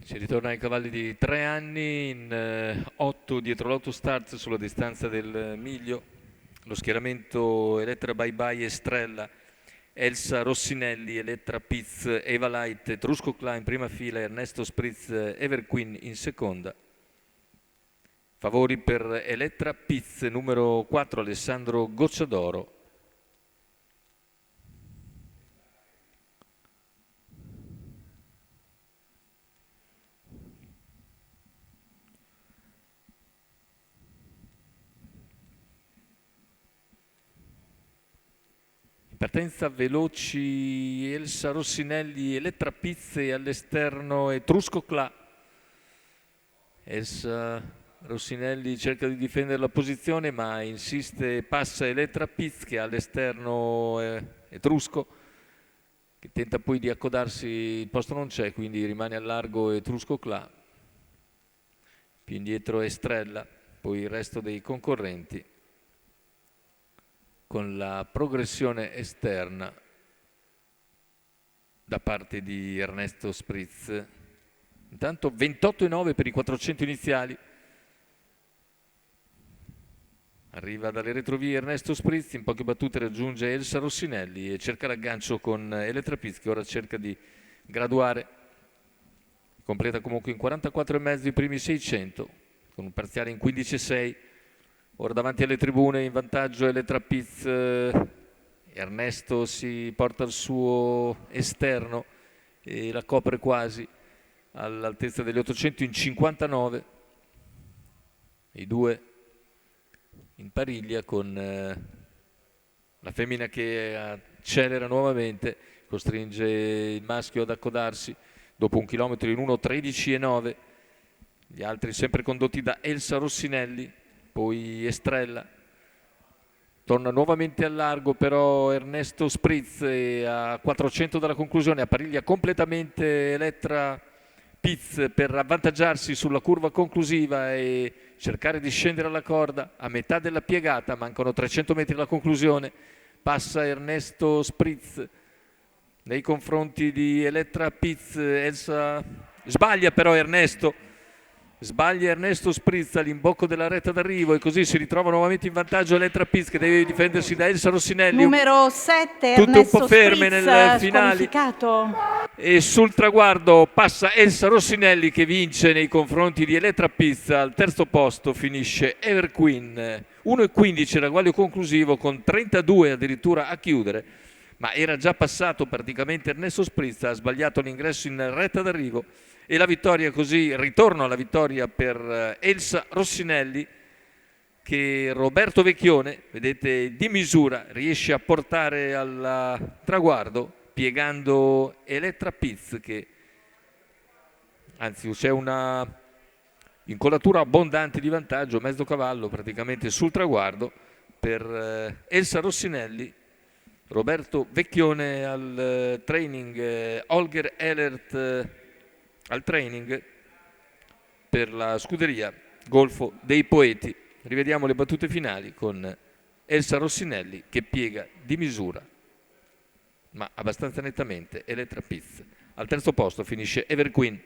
Si ritorna ai cavalli di 3 anni in 8 dietro l'Autostart sulla distanza del miglio. Lo schieramento Elettra Bye Bye Estrella, Elsa Rossinelli, Elettra Piz, Eva Light, Etrusco Klein in prima fila, Ernesto Spritz, Everqueen in seconda. Favori per Elettra Piz, numero 4 Alessandro Gocciadoro. Partenza veloci Elsa Rossinelli, Elettra Pizze all'esterno Etrusco Cla. Elsa Rossinelli cerca di difendere la posizione ma insiste, passa Elettra Pizze che all'esterno Etrusco che tenta poi di accodarsi, il posto non c'è quindi rimane a largo Etrusco Cla. Più indietro Estrella, poi il resto dei concorrenti con la progressione esterna da parte di Ernesto Spritz. Intanto 28,9 per i 400 iniziali. Arriva dalle retrovie Ernesto Spritz, in poche battute raggiunge Elsa Rossinelli e cerca l'aggancio con Elettra Piz che ora cerca di graduare. Completa comunque in 44,5 i primi 600 con un parziale in 15,6. Ora davanti alle tribune in vantaggio Elettra Piz, Ernesto si porta il suo esterno e la copre quasi all'altezza degli 800 in 59. I due in pariglia con la femmina che accelera nuovamente, costringe il maschio ad accodarsi dopo un chilometro in 1:13,9. Gli altri sempre condotti da Elsa Rossinelli. Poi Estrella torna nuovamente al largo però Ernesto Spritz a 400 dalla conclusione appariglia completamente Elettra Piz per avvantaggiarsi sulla curva conclusiva e cercare di scendere alla corda a metà della piegata. Mancano 300 metri alla conclusione, passa Ernesto Spritz nei confronti di Elettra Piz. Elsa sbaglia però Ernesto. Sbaglia Ernesto Spritz all'imbocco della retta d'arrivo e così si ritrova nuovamente in vantaggio Elettra Piz che deve difendersi da Elsa Rossinelli. Numero 7 tutte Ernesto un po' ferme Spritz, nel finale squalificato. E sul traguardo passa Elsa Rossinelli che vince nei confronti di Elettra Piz. Al terzo posto finisce Everqueen, 1:15 ragguaglio conclusivo con 32 addirittura a chiudere, ma era già passato praticamente Ernesto Spritz, ha sbagliato l'ingresso in retta d'arrivo e la vittoria così, ritorno alla vittoria per Elsa Rossinelli che Roberto Vecchione, vedete di misura, riesce a portare al traguardo piegando Elettra Piz che, anzi c'è una incollatura abbondante di vantaggio, mezzo cavallo praticamente sul traguardo per Elsa Rossinelli. Roberto Vecchione al training, Holger Ehlert al training per la scuderia Golfo dei Poeti. Rivediamo le battute finali con Elsa Rossinelli che piega di misura ma abbastanza nettamente Elettra Piz. Al terzo posto finisce Everqueen.